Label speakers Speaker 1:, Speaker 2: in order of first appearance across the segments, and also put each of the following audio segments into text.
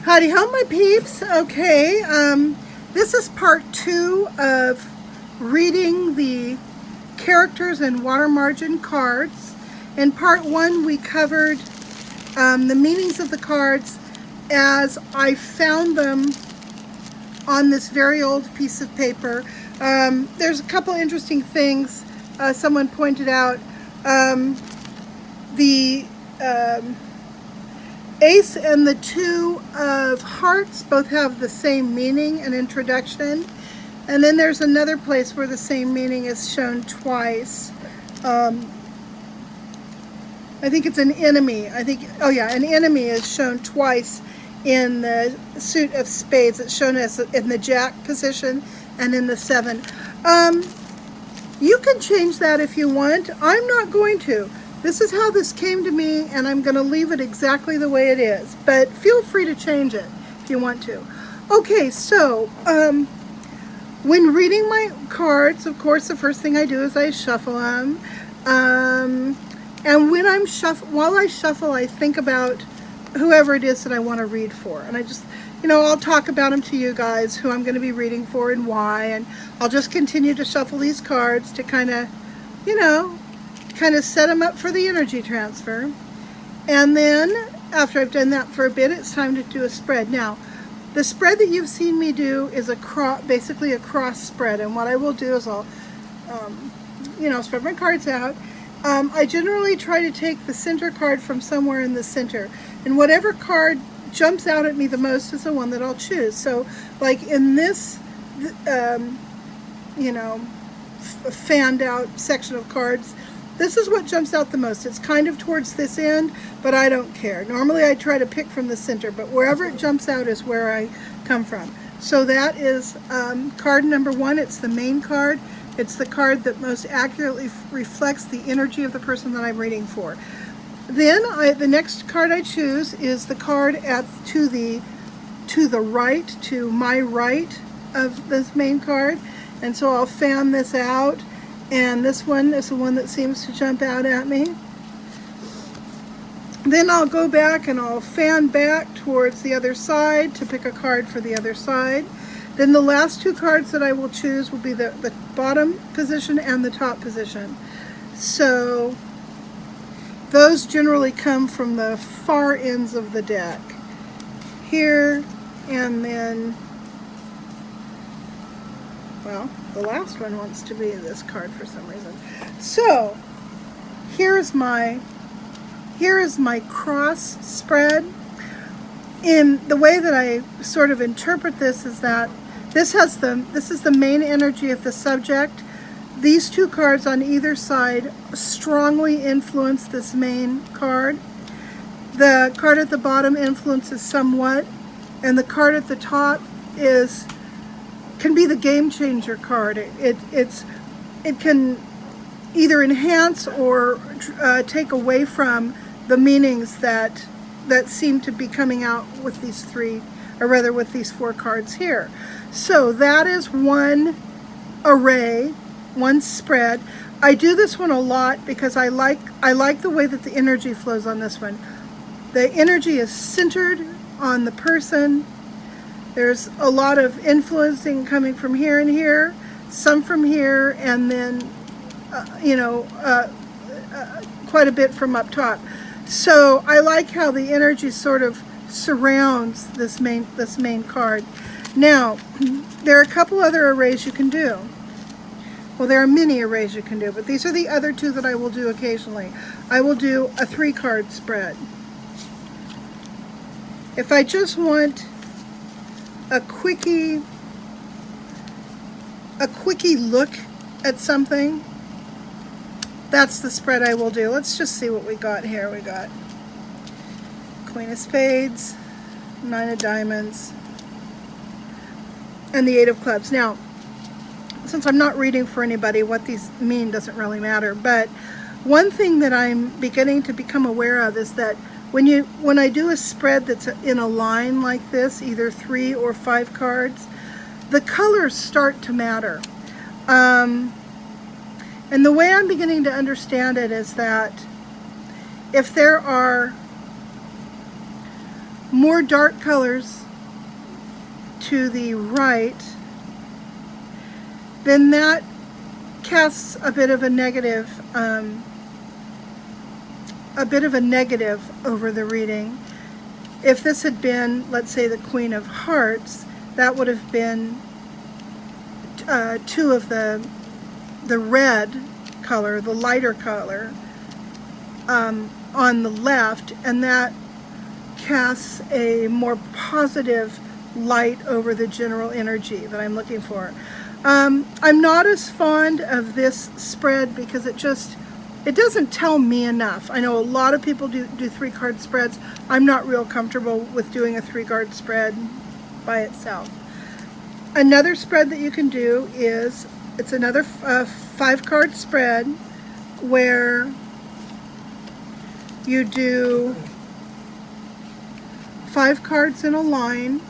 Speaker 1: Howdy ho, my peeps. Okay, this is part 2 of reading the characters and water margin cards. In part 1, we covered the meanings of the cards as I found them on this very old piece of paper. There's a couple interesting things someone pointed out. The Ace and the Two of Hearts both have the same meaning and introduction. And then there's another place where the same meaning is shown twice. I think it's an enemy. An enemy is shown twice in the suit of spades. It's shown as in the Jack position and in the 7. You can change that if you want. I'm not going to. This is how this came to me, and I'm going to leave it exactly the way it is. But feel free to change it if you want to. Okay, so when reading my cards, of course, the first thing I do is I shuffle them. And when while I shuffle, I think about whoever it is that I want to read for. And I just, I'll talk about them to you guys, who I'm going to be reading for and why. And I'll just continue to shuffle these cards to kind of set them up for the energy transfer. And then after I've done that for a bit, it's time to do a spread. Now, the spread that you've seen me do is basically a cross spread. And what I will do is I'll, spread my cards out. I generally try to take the center card from somewhere in the center. And whatever card jumps out at me the most is the one that I'll choose. So like in this, fanned out section of cards, this is what jumps out the most. It's kind of towards this end, but I don't care. Normally I try to pick from the center, but wherever it jumps out is where I come from. So that is card number 1. It's the main card. It's the card that most accurately reflects the energy of the person that I'm reading for. Then the next card I choose is the card to the right, to my right of this main card. And so I'll fan this out. And this one is the one that seems to jump out at me. Then I'll go back and I'll fan back towards the other side to pick a card for the other side. Then the last 2 cards that I will choose will be the bottom position and the top position. So those generally come from the far ends of the deck. Here, and then, well, the last one wants to be this card for some reason. So here is my cross spread. In the way that I sort of interpret this is that this is the main energy of the subject. These 2 cards on either side strongly influence this main card. The card at the bottom influences somewhat, and the card at the top can be the game changer card. It can either enhance or take away from the meanings that seem to be coming out with these 4 cards here. So that is one array, one spread. I do this one a lot because I like the way that the energy flows on this one. The energy is centered on the person. There's a lot of influencing coming from here and here, some from here, and then, quite a bit from up top. So I like how the energy sort of surrounds this main card. Now, there are a couple other arrays you can do. Well, there are many arrays you can do, but these are the other 2 that I will do occasionally. I will do a 3-card spread. If I just want a quickie look at something, that's the spread I will do. Let's just see what we got here. We got Queen of Spades, 9 of Diamonds, and the 8 of Clubs. Now, since I'm not reading for anybody, what these mean doesn't really matter. But one thing that I'm beginning to become aware of is that when I do a spread that's in a line like this, either 3 or 5 cards, the colors start to matter. And the way I'm beginning to understand it is that if there are more dark colors to the right, then that casts a bit of a negative over the reading. If this had been, let's say, the Queen of Hearts, that would have been two of the red color, the lighter color, on the left, and that casts a more positive light over the general energy that I'm looking for. I'm not as fond of this spread because it doesn't tell me enough. I know a lot of people do 3-card spreads. I'm not real comfortable with doing a 3-card spread by itself. Another spread that you can do is, it's another 5-card spread where you do 5 cards in a line,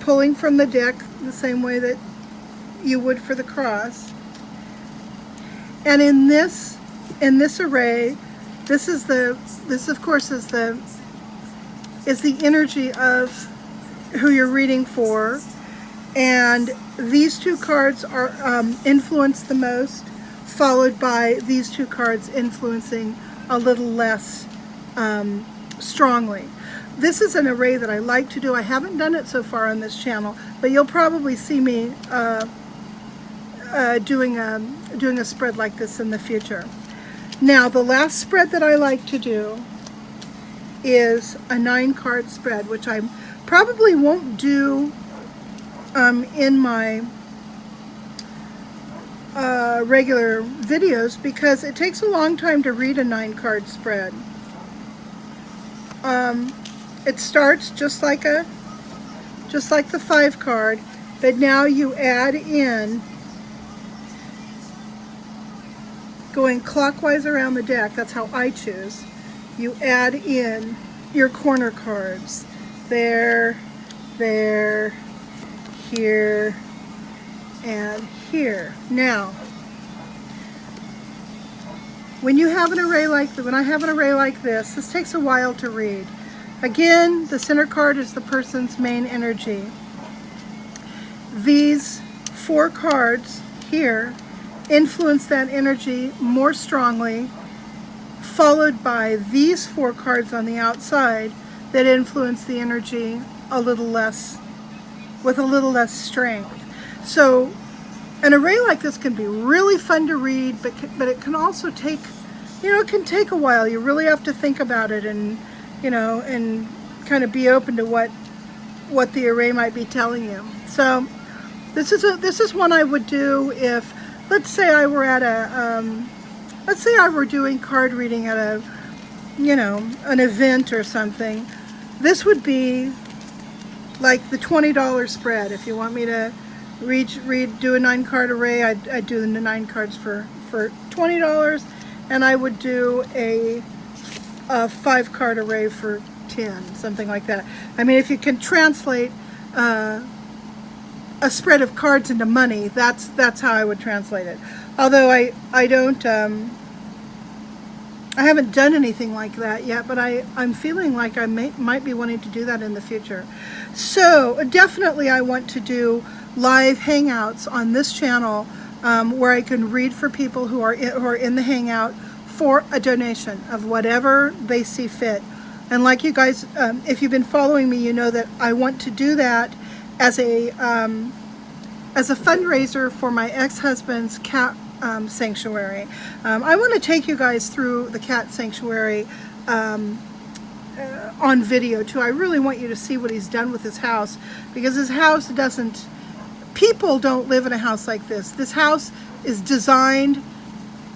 Speaker 1: pulling from the deck the same way that you would for the cross. And in this array, this of course is the energy of who you're reading for, and these 2 cards are influenced the most, followed by these 2 cards influencing a little less strongly. This is an array that I like to do. I haven't done it so far on this channel, but you'll probably see me doing a spread like this in the future. Now, the last spread that I like to do is a 9-card spread, which I probably won't do in my regular videos because it takes a long time to read a 9-card spread. It starts just like the 5-card, but now you add in, going clockwise around the deck, that's how I choose, you add in your corner cards. There, here, and here. Now, when you have an array like when I have an array like this takes a while to read. Again, the center card is the person's main energy. These 4 cards here influence that energy more strongly, followed by these 4 cards on the outside that influence the energy with a little less strength. So an array like this can be really fun to read, but it can also take, it can take a while. You really have to think about it and kind of be open to what the array might be telling you. So this is one I would do if, let's say I were at let's say I were doing card reading at an event or something. This would be like the $20 spread. If you want me to do a 9-card array, I'd do the 9 cards for $20, and I would do a 5-card array for 10, something like that. I mean, if you can translate a spread of cards into money, that's how I would translate it. Although I don't, I haven't done anything like that yet, but I'm feeling like I might be wanting to do that in the future. So definitely I want to do live hangouts on this channel where I can read for people who are in the hangout for a donation of whatever they see fit. And like you guys, if you've been following me, you know that I want to do that as a fundraiser for my ex-husband's cat sanctuary. I want to take you guys through the cat sanctuary on video too. I really want you to see what he's done with his house, because his house doesn't, people don't live in a house like this. This house is designed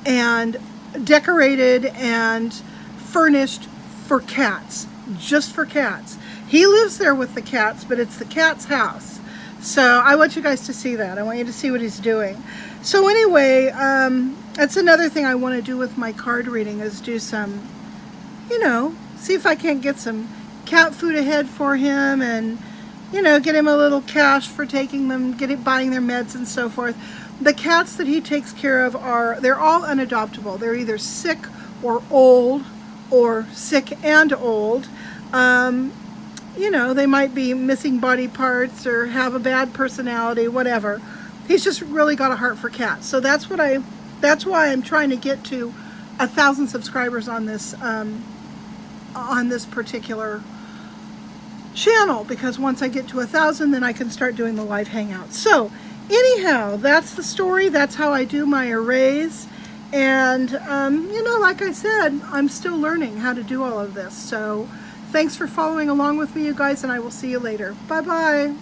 Speaker 1: and decorated and furnished for cats, just for cats. He lives there with the cats, but it's the cat's house. So I want you guys to see that. I want you to see what he's doing. So anyway, that's another thing I want to do with my card reading, is do some, see if I can't get some cat food ahead for him, and get him a little cash for taking them, buying their meds and so forth. The cats that he takes care of they're all unadoptable. They're either sick or old or sick and old. You know, they might be missing body parts or have a bad personality, whatever. He's just really got a heart for cats. So that's why I'm trying to get to 1,000 subscribers on this particular channel, because once I get to 1,000, then I can start doing the live hangouts. So anyhow, that's the story. That's how I do my arrays. And you know, like I said, I'm still learning how to do all of this. So thanks for following along with me, you guys, and I will see you later. Bye bye.